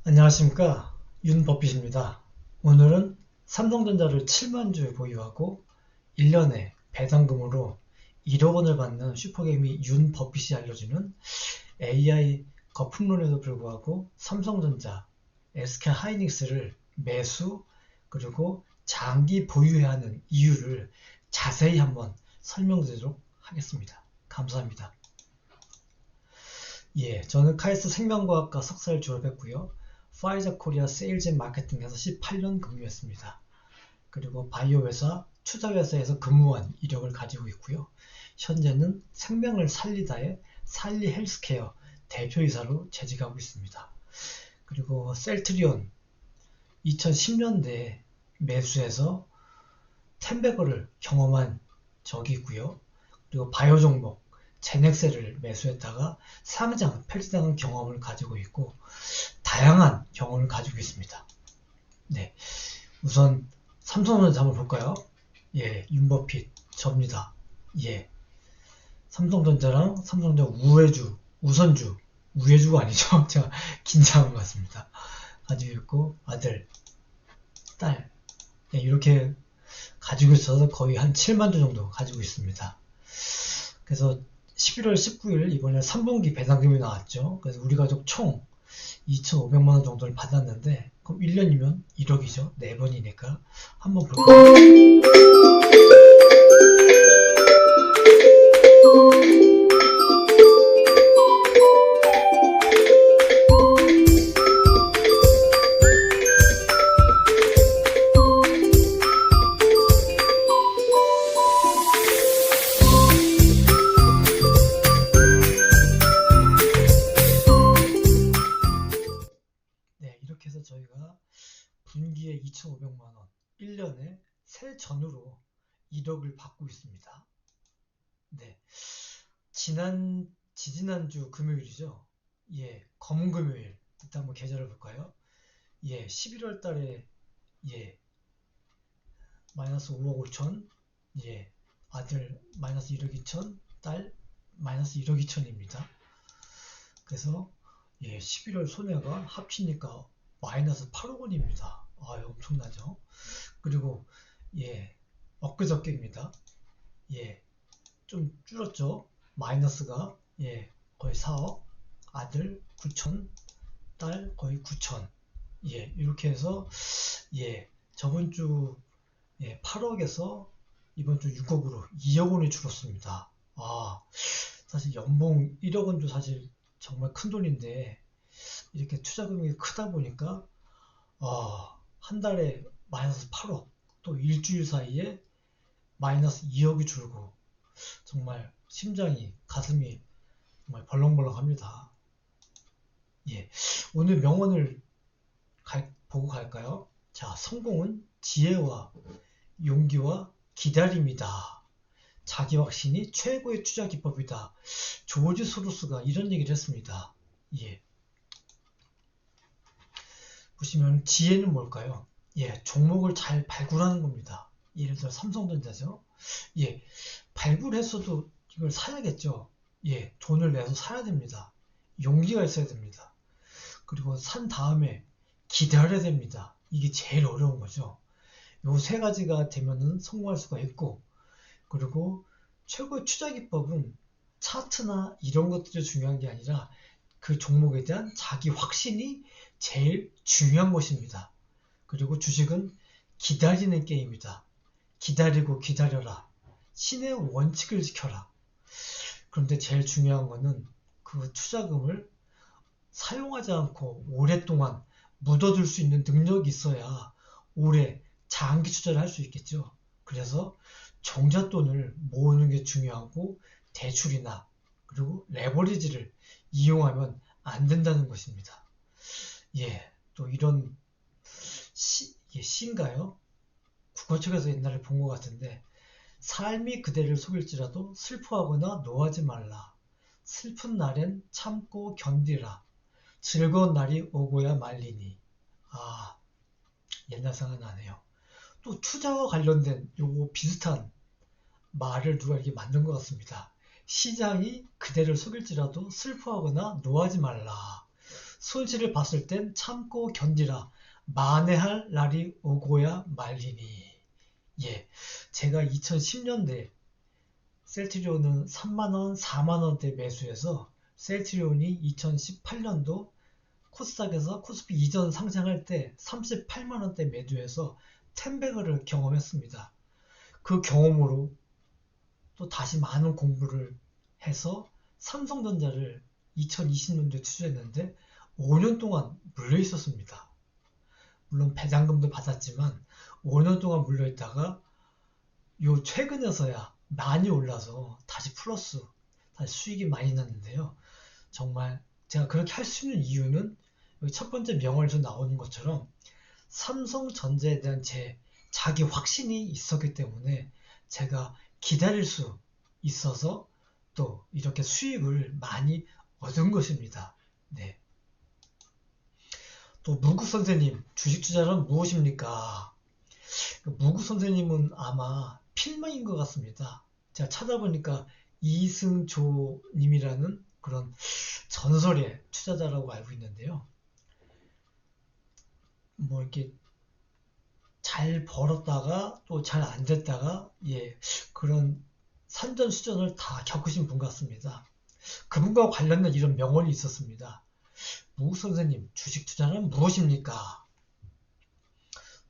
안녕하십니까, 윤버핏입니다. 오늘은 삼성전자를 7만 주 보유하고 1년에 배당금으로 1억 원을 받는 슈퍼개미 윤버핏이 알려주는 AI 거품론에도 불구하고 삼성전자, SK하이닉스를 매수 그리고 장기 보유해야 하는 이유를 자세히 한번 설명드리도록 하겠습니다. 감사합니다. 저는 카이스트 생명과학과 석사를 졸업했고요. 파이자 코리아 세일즈 앤 마케팅에서 18년 근무했습니다. 그리고 바이오 회사, 투자 회사에서 근무한 이력을 가지고 있고요. 현재는 생명을 살리다의 살리 헬스케어 대표이사로 재직하고 있습니다. 그리고 셀트리온 2010년대에 매수해서 10배거를 경험한 적이 있고요. 그리고 바이오 종목 제넥셀을 매수했다가 상장, 폐지당한 경험을 가지고 있고 다양한 경험을 가지고 있습니다. 네, 우선 삼성전자 한번 볼까요? 윤버핏 접니다. 삼성전자랑 삼성전자 우선주, 우회주가 아니죠? 제가 긴장한 것 같습니다. 가지고 있고 아들, 딸 이렇게 가지고 있어서 거의 한 7만 주 정도 가지고 있습니다. 그래서 11월 19일 이번에 3분기 배당금이 나왔죠. 그래서 우리 가족 총 2,500만 원 정도를 받았는데 그럼 1년이면 1억이죠. 4번이니까 한번 볼까요? 이렇게 해서 저희가 분기에 2,500만 원, 1년에 새 전후로 1억을 받고 있습니다. 지지난주 금요일이죠. 검은 금요일. 일단 한번 계좌를 볼까요? 11월 달에 마이너스 5억 5천, 아들 마이너스 1억 2천, 딸 마이너스 1억 2천입니다. 그래서 11월 손해가 합치니까 마이너스 8억 원입니다. 엄청나죠? 그리고 엊그저께입니다. 좀 줄었죠? 마이너스가 거의 4억, 아들 9천, 딸 거의 9천. 이렇게 해서 저번 주 8억에서 이번 주 6억으로 2억 원이 줄었습니다. 사실 연봉 1억 원도 사실 정말 큰 돈인데 이렇게 투자 금액이 크다 보니까 한 달에 마이너스 8억, 또 일주일 사이에 마이너스 2억이 줄고 정말 심장이, 가슴이 정말 벌렁벌렁합니다. 오늘 명언을 보고 갈까요? 자, 성공은 지혜와 용기와 기다림이다. 자기 확신이 최고의 투자 기법이다. 조지 소로스가 이런 얘기를 했습니다. 보시면 지혜는 뭘까요? 종목을 잘 발굴하는 겁니다. 예를 들어 삼성전자죠. 발굴했어도 이걸 사야겠죠. 돈을 내서 사야 됩니다. 용기가 있어야 됩니다. 그리고 산 다음에 기다려야 됩니다. 이게 제일 어려운 거죠. 요 세 가지가 되면은 성공할 수가 있고, 그리고 최고의 투자 기법은 차트나 이런 것들이 중요한 게 아니라 그 종목에 대한 자기 확신이 제일 중요한 것입니다. 그리고 주식은 기다리는 게임이다. 기다리고 기다려라. 신의 원칙을 지켜라. 그런데 제일 중요한 거는 그 투자금을 사용하지 않고 오랫동안 묻어둘 수 있는 능력이 있어야 오래 장기 투자를 할 수 있겠죠. 그래서 종잣돈을 모으는 게 중요하고 대출이나 그리고 레버리지를 이용하면 안 된다는 것입니다. 또 이런 시인가요? 국어책에서 옛날에 본 것 같은데, 삶이 그대를 속일지라도 슬퍼하거나 노하지 말라. 슬픈 날엔 참고 견디라. 즐거운 날이 오고야 말리니. 옛날 생각나네요. 또 투자와 관련된 요거 비슷한 말을 누가 이렇게 만든 것 같습니다. 시장이 그대를 속일지라도 슬퍼하거나 노하지 말라. 손실을 봤을 땐 참고 견디라. 만회할 날이 오고야 말리니. 예, 제가 2010년대 셀트리온은 3만원, 4만원대 매수해서 셀트리온이 2018년도 코스닥에서 코스피 이전 상장할 때 38만원대 매도해서 텐베그를 경험했습니다. 그 경험으로 또 다시 많은 공부를 해서 삼성전자를 2020년도에 투자했는데 5년 동안 물려 있었습니다. 물론 배당금도 받았지만 5년 동안 물려 있다가 요 최근에서야 많이 올라서 다시 플러스, 다시 수익이 많이 났는데요. 정말 제가 그렇게 할 수 있는 이유는 여기 첫 번째 명언에서 나오는 것처럼 삼성전자에 대한 제 자기 확신이 있었기 때문에 제가 기다릴 수 있어서 또 이렇게 수익을 많이 얻은 것입니다. 네. 또 무구 선생님, 주식 투자는 무엇입니까? 무구 선생님은 아마 필명인 것 같습니다. 제가 찾아보니까 이승조 님이라는 그런 전설의 투자자라고 알고 있는데요. 뭐 이렇게 잘 벌었다가 또 잘 안 됐다가 그런 산전수전을 다 겪으신 분 같습니다. 그분과 관련된 이런 명언이 있었습니다. 무구 선생님, 주식 투자는 무엇입니까?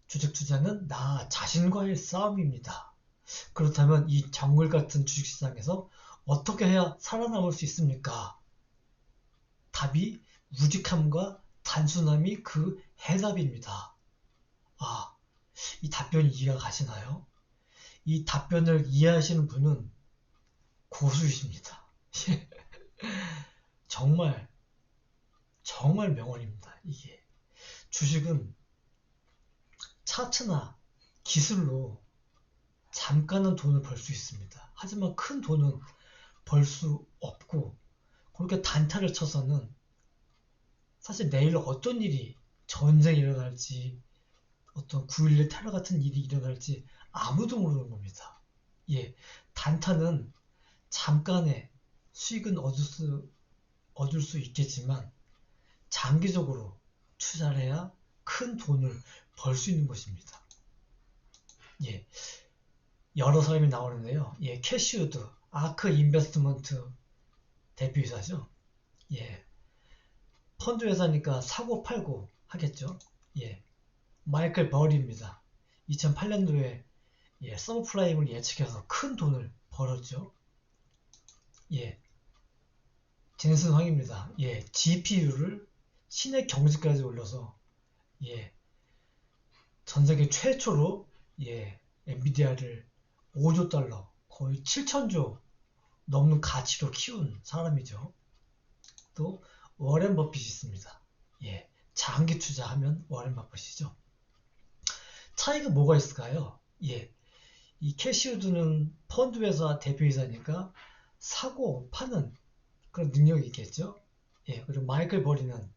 주식 투자는 나 자신과의 싸움입니다. 그렇다면 이 정글 같은 주식시장에서 어떻게 해야 살아남을 수 있습니까? 답이 우직함과 단순함이 그 해답입니다. 아, 이 답변이 이해가 가시나요? 이 답변을 이해하시는 분은 고수이십니다. 정말 정말 명언입니다. 이게 주식은 차트나 기술로 잠깐은 돈을 벌 수 있습니다. 하지만 큰 돈은 벌 수 없고 그렇게 단타를 쳐서는 사실 내일 어떤 일이 전쟁이 일어날지 어떤 9.11 테러 같은 일이 일어날지 아무도 모르는 겁니다. 단타는 잠깐의 수익은 얻을 수 있겠지만 장기적으로 투자를 해야 큰 돈을 벌 수 있는 것입니다. 여러 사람이 나오는데요. 캐시우드, 아크 인베스트먼트 대표이사죠. 펀드 회사니까 사고 팔고 하겠죠. 마이클 버리입니다. 2008년도에 서브프라임을 예측해서 큰 돈을 벌었죠. 젠슨 황입니다. GPU를 신의 경지까지 올려서 전세계 최초로 엔비디아를 5조 달러 거의 7천조 넘는 가치로 키운 사람이죠. 또 워렌 버핏이 있습니다. 장기 투자하면 워렌 버핏이죠. 차이가 뭐가 있을까요? 이 캐시우드는 펀드 회사 대표이사니까 사고 파는 그런 능력이 있겠죠. 그리고 마이클 버리는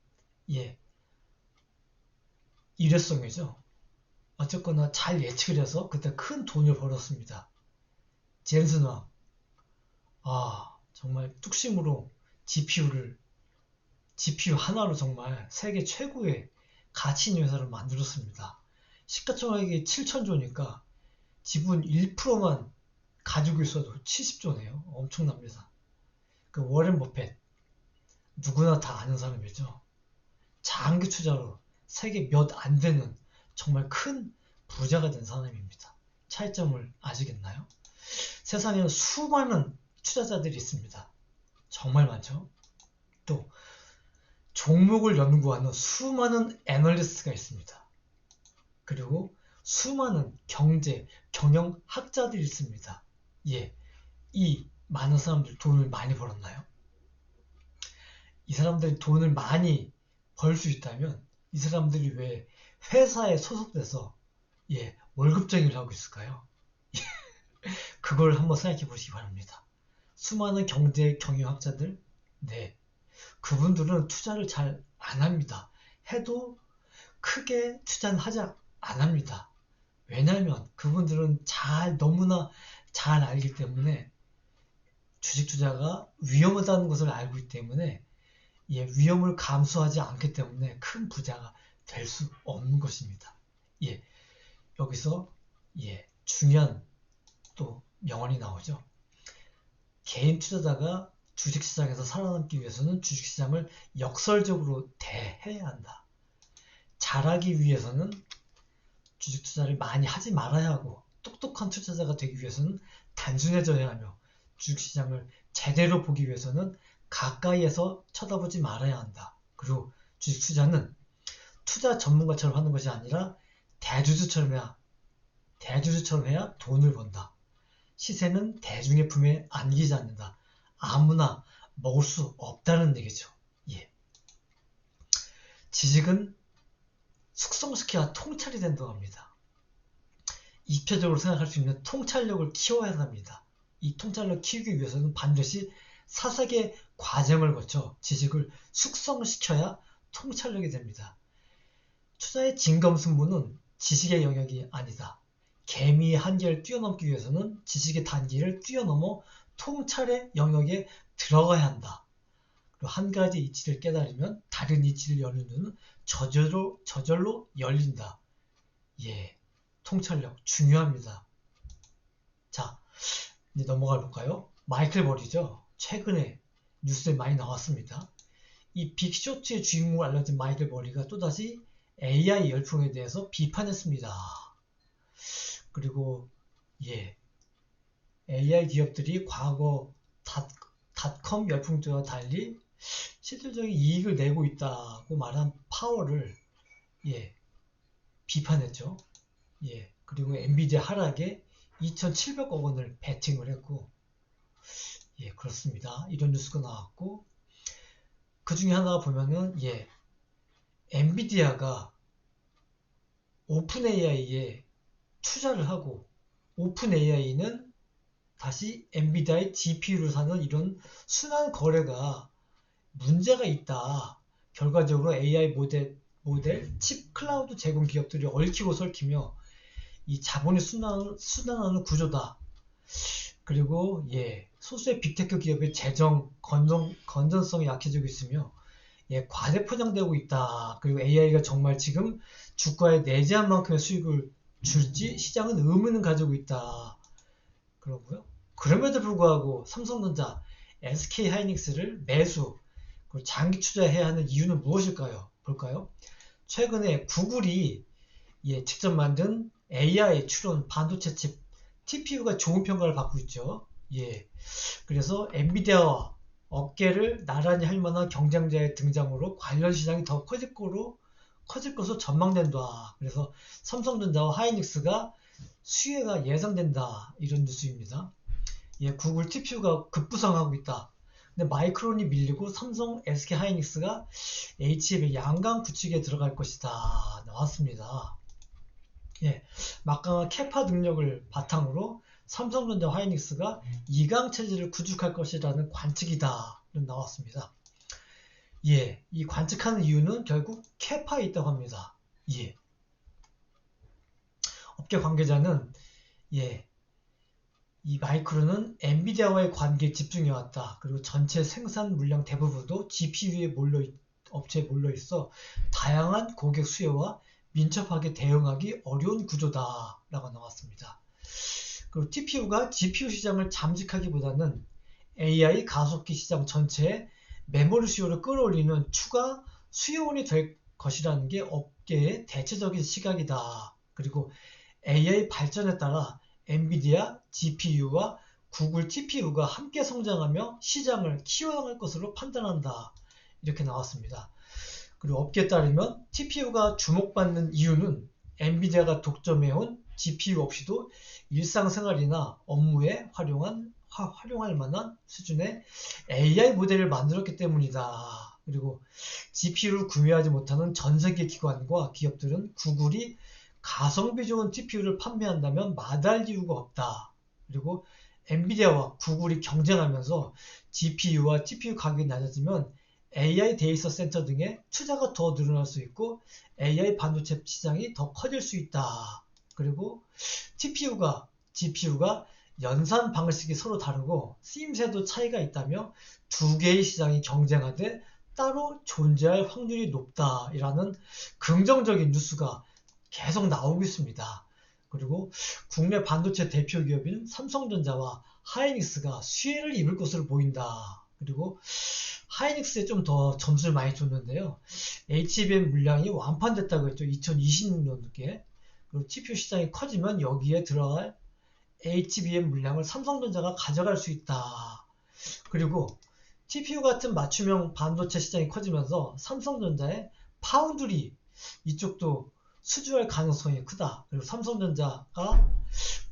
일회성이죠. 어쨌거나 잘 예측을 해서 그때 큰 돈을 벌었습니다. 젠슨왕, 정말 뚝심으로 GPU 하나로 정말 세계 최고의 가치 있는 회사를 만들었습니다. 시가총액이 7천조니까 지분 1%만 가지고 있어도 70조네요. 엄청납니다. 그 워렌 버핏, 누구나 다 아는 사람이죠. 장기 투자로 세계 몇 안 되는 정말 큰 부자가 된 사람입니다. 차이점을 아시겠나요? 세상에는 수많은 투자자들이 있습니다. 정말 많죠. 또 종목을 연구하는 수많은 애널리스트가 있습니다. 그리고 수많은 경제, 경영학자들이 있습니다. 이 많은 사람들 돈을 많이 벌었나요? 이 사람들이 돈을 많이 벌 수 있다면 이 사람들이 왜 회사에 소속돼서 월급쟁이를 하고 있을까요? 그걸 한번 생각해 보시기 바랍니다. 수많은 경제 경영학자들, 그분들은 투자를 잘 안 합니다. 해도 크게 투자는 하지 안 합니다. 왜냐하면 그분들은 너무나 잘 알기 때문에 주식 투자가 위험하다는 것을 알고 있기 때문에 위험을 감수하지 않기 때문에 큰 부자가 될 수 없는 것입니다. 여기서 중요한 또 명언이 나오죠. 개인 투자자가 주식시장에서 살아남기 위해서는 주식시장을 역설적으로 대해야 한다. 잘하기 위해서는 주식 투자를 많이 하지 말아야 하고, 똑똑한 투자자가 되기 위해서는 단순해져야 하며, 주식시장을 제대로 보기 위해서는 가까이에서 쳐다보지 말아야 한다. 그리고 주식 투자는 투자 전문가처럼 하는 것이 아니라 대주주처럼 해야 돈을 번다. 시세는 대중의 품에 안기지 않는다. 아무나 먹을 수 없다는 얘기죠. 지식은 숙성시켜야 통찰이 된다고 합니다. 입체적으로 생각할 수 있는 통찰력을 키워야 합니다. 이 통찰력을 키우기 위해서는 반드시 사색의 과정을 거쳐 지식을 숙성시켜야 통찰력이 됩니다. 투자의 진검승부는 지식의 영역이 아니다. 개미의 한계를 뛰어넘기 위해서는 지식의 단계를 뛰어넘어 통찰의 영역에 들어가야 한다. 그리고 한 가지 이치를 깨달으면 다른 이치를 여는 눈은 저절로 열린다. 통찰력 중요합니다. 자, 이제 넘어가 볼까요? 마이클 버리죠. 최근에 뉴스에 많이 나왔습니다. 이 빅쇼트의 주인공으로 알려진 마이클 버리가 또다시 AI 열풍에 대해서 비판했습니다. 그리고 AI 기업들이 과거 닷컴 열풍 때와 달리 실질적인 이익을 내고 있다고 말한 파월을 비판했죠. 그리고 엔비디아 하락에 2,700억 원을 베팅을 했고, 그렇습니다. 이런 뉴스가 나왔고, 그 중에 하나 보면은 엔비디아가 오픈 AI에 투자를 하고, 오픈 AI는 다시 엔비디아의 GPU를 사는 이런 순환 거래가 문제가 있다. 결과적으로 AI 모델 칩 클라우드 제공 기업들이 얽히고 설키며 이 자본이 순환하는 구조다. 그리고 소수의 빅테크 기업의 재정 건전성이 약해지고 있으며 과대 포장되고 있다. 그리고 AI가 정말 지금 주가에 내재한 만큼의 수익을 줄지 시장은 의문을 가지고 있다. 그러고요. 그럼에도 불구하고 삼성전자, SK하이닉스를 매수, 그리고 장기 투자해야 하는 이유는 무엇일까요? 볼까요? 최근에 구글이 직접 만든 AI 추론 반도체 칩 TPU가 좋은 평가를 받고 있죠. 그래서 엔비디아와 업계를 나란히 할 만한 경쟁자의 등장으로 관련 시장이 더 커질 것으로 전망된다. 그래서 삼성전자와 하이닉스가 수혜가 예상된다. 이런 뉴스입니다. 구글 TPU가 급부상하고 있다. 근데 마이크론이 밀리고 삼성, SK 하이닉스가 HM의 양강 구축에 들어갈 것이다. 나왔습니다. 막강한 캐파 능력을 바탕으로 삼성전자 하이닉스가 2강 체제를 구축할 것이라는 관측이다. 나왔습니다. 이 관측하는 이유는 결국 캐파에 있다고 합니다. 업계 관계자는 이 마이크론은 엔비디아와의 관계에 집중해왔다. 그리고 전체 생산 물량 대부분도 GPU에 업체에 몰려있어 다양한 고객 수요와 민첩하게 대응하기 어려운 구조다 라고 나왔습니다. 그리고 TPU가 GPU 시장을 잠식하기보다는 AI 가속기 시장 전체에 메모리 수요를 끌어올리는 추가 수요원이 될 것이라는 게 업계의 대체적인 시각이다. 그리고 AI 발전에 따라 엔비디아 GPU와 구글 TPU가 함께 성장하며 시장을 키워나갈 것으로 판단한다. 이렇게 나왔습니다. 그리고 업계에 따르면 TPU가 주목받는 이유는 엔비디아가 독점해온 GPU 없이도 일상생활이나 업무에 활용할 만한 수준의 AI 모델을 만들었기 때문이다. 그리고 GPU를 구매하지 못하는 전 세계 기관과 기업들은 구글이 가성비 좋은 TPU를 판매한다면 마다할 이유가 없다. 그리고 엔비디아와 구글이 경쟁하면서 GPU와 TPU 가격이 낮아지면 AI 데이터 센터 등의 투자가 더 늘어날 수 있고 AI 반도체 시장이 더 커질 수 있다. 그리고 GPU가 연산 방식이 서로 다르고 쓰임새도 차이가 있다며 두 개의 시장이 경쟁하되 따로 존재할 확률이 높다라는 긍정적인 뉴스가 계속 나오고 있습니다. 그리고 국내 반도체 대표 기업인 삼성전자와 하이닉스가 수혜를 입을 것으로 보인다. 그리고 하이닉스에 좀 더 점수를 많이 줬는데요. HBM 물량이 완판됐다고 했죠. 2026년도에. 그리고 CPU 시장이 커지면 여기에 들어갈 HBM 물량을 삼성전자가 가져갈 수 있다. 그리고 CPU 같은 맞춤형 반도체 시장이 커지면서 삼성전자의 파운드리 이쪽도 수주할 가능성이 크다. 그리고 삼성전자가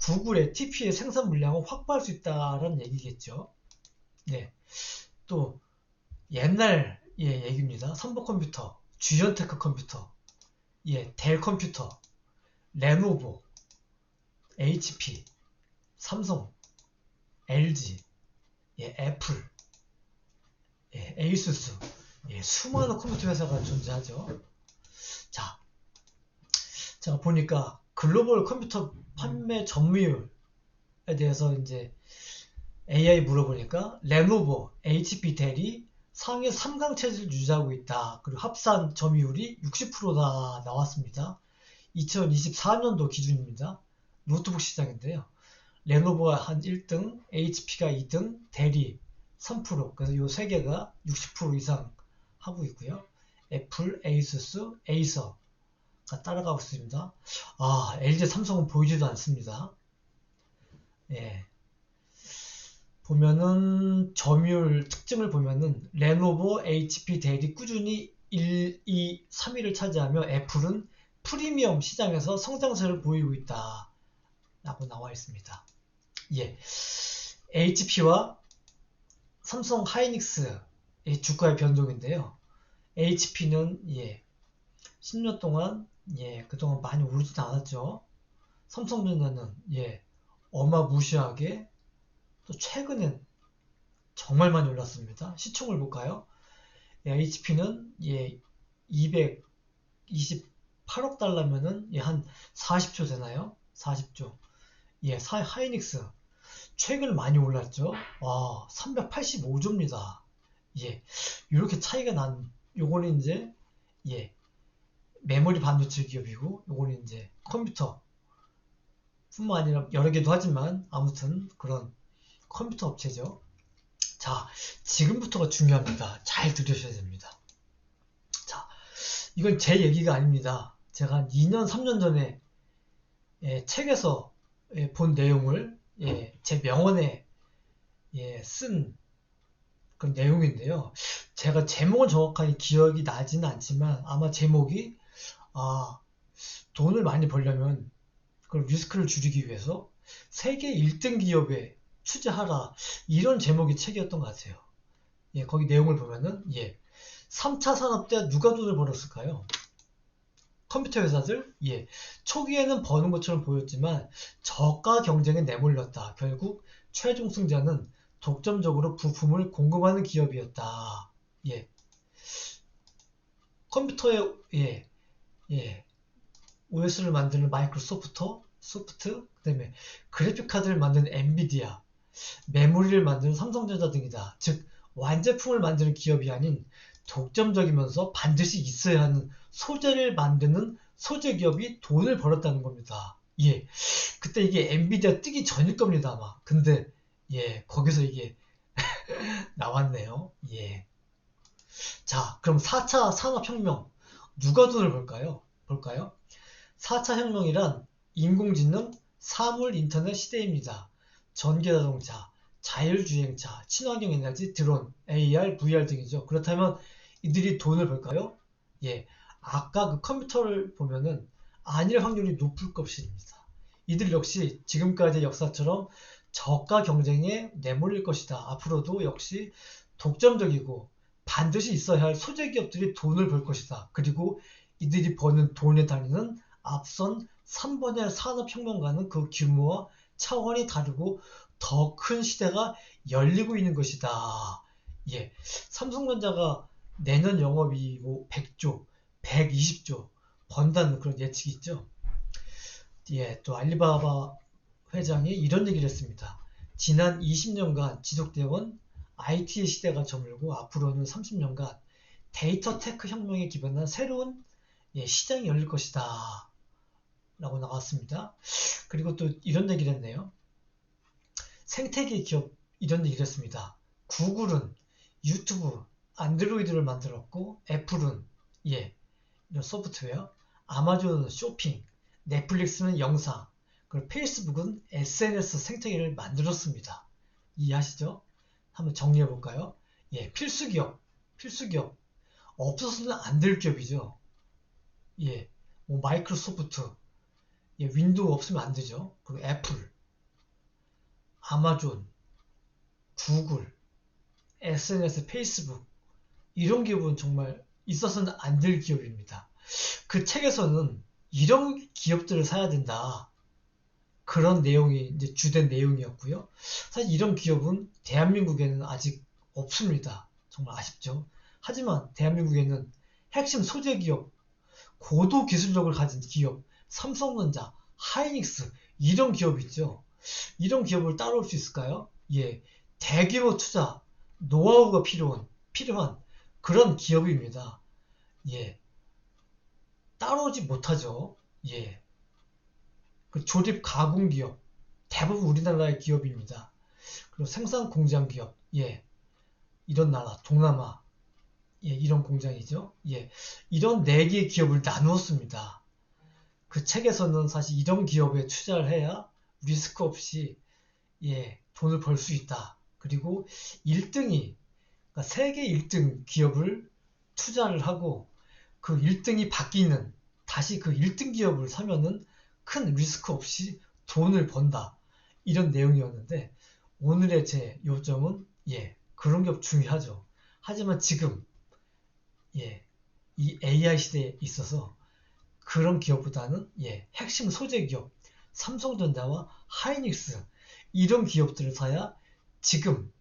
구글의 TP의 생산 물량을 확보할 수 있다는 얘기겠죠. 네. 또 옛날 얘기입니다. 삼보컴퓨터, 주연테크 컴퓨터, 델 컴퓨터, 레노버, HP, 삼성, LG, 애플, 에이수스, 수많은 컴퓨터 회사가 존재하죠. 자, 제가 보니까 글로벌 컴퓨터 판매 점유율에 대해서 이제 AI 물어보니까 레노버, HP, 델이 상위 3강 체제를 유지하고 있다. 그리고 합산 점유율이 60%다 나왔습니다. 2024년도 기준입니다. 노트북 시장인데요. 레노버가 한 1등, HP가 2등, 델이 3%. 그래서 이 세 개가 60% 이상 하고 있고요. 애플, 에이수스, 에이서가 따라가고 있습니다. LG, 삼성은 보이지도 않습니다. 보면은 점유율 특징을 보면은 레노버, HP, 델이 꾸준히 1, 2, 3위를 차지하며 애플은 프리미엄 시장에서 성장세를 보이고 있다 라고 나와 있습니다. HP와 삼성 하이닉스의 주가의 변동인데요. HP는 10년 동안 그동안 많이 오르진 않았죠. 삼성전자는 어마무시하게 또 최근엔 정말 많이 올랐습니다. 시총을 볼까요? HP는 228억 달러면은 한 40조 되나요? 40조. 하이닉스 최근 많이 올랐죠. 385조입니다. 이렇게 차이가 난 요거는 이제 메모리 반도체 기업이고 요거는 이제 컴퓨터 뿐만 아니라 여러 개도 하지만 아무튼 그런 컴퓨터 업체죠. 자, 지금부터가 중요합니다. 잘 들으셔야 됩니다. 자, 이건 제 얘기가 아닙니다. 제가 한 2년, 3년 전에 책에서 본 내용을 제 명언에 쓴 그런 내용인데요. 제가 제목은 정확하게 기억이 나지는 않지만 아마 제목이 돈을 많이 벌려면 그 리스크를 줄이기 위해서 세계 1등 기업에 투자하라 이런 제목의 책이었던 것 같아요. 거기 내용을 보면은 3차 산업 때 누가 돈을 벌었을까요? 컴퓨터 회사들? 초기에는 버는 것처럼 보였지만 저가 경쟁에 내몰렸다. 결국 최종 승자는 독점적으로 부품을 공급하는 기업이었다. 컴퓨터에 OS를 만드는 소프트, 그다음에 그래픽 카드를 만드는 엔비디아, 메모리를 만드는 삼성전자 등이다. 즉 완제품을 만드는 기업이 아닌 독점적이면서 반드시 있어야 하는 소재를 만드는 소재 기업이 돈을 벌었다는 겁니다. 그때 이게 엔비디아 뜨기 전일 겁니다, 아마. 근데 거기서 이게 나왔네요. 자, 그럼 4차 산업혁명 누가 돈을 볼까요? 4차 혁명이란 인공지능, 사물 인터넷 시대입니다. 전기자동차, 자율주행차, 친환경 에너지, 드론, AR, VR 등이죠. 그렇다면 이들이 돈을 벌까요? 아까 그 컴퓨터를 보면은 아닐 확률이 높을 것입니다. 이들 역시 지금까지의 역사처럼 저가 경쟁에 내몰릴 것이다. 앞으로도 역시 독점적이고 반드시 있어야 할 소재 기업들이 돈을 벌 것이다. 그리고 이들이 버는 돈의 단위는 앞선 3번의 산업혁명과는 그 규모와 차원이 다르고 더 큰 시대가 열리고 있는 것이다. 삼성전자가 내년 영업이익 100조, 120조 번다는 그런 예측이 있죠. 또 알리바바 회장이 이런 얘기를 했습니다. 지난 20년간 지속되어온 IT의 시대가 저물고 앞으로는 30년간 데이터 테크 혁명에 기반한 새로운 시장이 열릴 것이다 라고 나왔습니다. 그리고 또 이런 얘기를 했네요. 생태계 기업 이런 얘기를 했습니다. 구글은 유튜브, 안드로이드를 만들었고 애플은 이런 소프트웨어, 아마존은 쇼핑, 넷플릭스는 영상, 그리고 페이스북은 SNS 생태계를 만들었습니다. 이해하시죠? 한번 정리해 볼까요? 필수기업, 필수기업. 없어서는 안 될 기업이죠. 뭐 마이크로소프트, 윈도우 없으면 안 되죠. 그리고 애플, 아마존, 구글, SNS, 페이스북 이런 기업은 정말 있어서는 안 될 기업입니다. 그 책에서는 이런 기업들을 사야 된다. 그런 내용이 이제 주된 내용이었고요. 사실 이런 기업은 대한민국에는 아직 없습니다. 정말 아쉽죠. 하지만 대한민국에는 핵심 소재 기업, 고도 기술력을 가진 기업, 삼성전자, 하이닉스 이런 기업이 있죠. 이런 기업을 따라올 수 있을까요? 대규모 투자, 노하우가 필요한 그런 기업입니다. 따라오지 못하죠. 그 조립 가공 기업, 대부분 우리나라의 기업입니다. 그리고 생산 공장 기업, 이런 나라, 동남아, 이런 공장이죠. 이런 4개의 기업을 나누었습니다. 그 책에서는 사실 이런 기업에 투자를 해야 리스크 없이 돈을 벌 수 있다. 그리고 1등이 그러니까 세계 1등 기업을 투자를 하고 그 1등이 바뀌는 다시 그 1등 기업을 사면은 큰 리스크 없이 돈을 번다. 이런 내용이었는데 오늘의 제 요점은 그런 기업 중요하죠. 하지만 지금 이 AI 시대에 있어서 그런 기업보다는 핵심 소재 기업 삼성전자와 하이닉스 이런 기업들을 사야 지금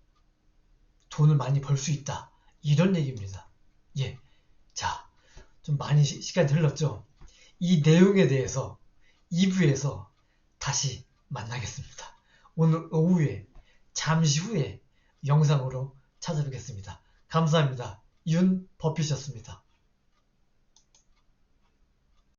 돈을 많이 벌 수 있다. 이런 얘기입니다. 자, 좀 많이 시간이 흘렀죠? 이 내용에 대해서 2부에서 다시 만나겠습니다. 오늘 오후에 잠시 후에 영상으로 찾아뵙겠습니다. 감사합니다. 윤 버핏이었습니다.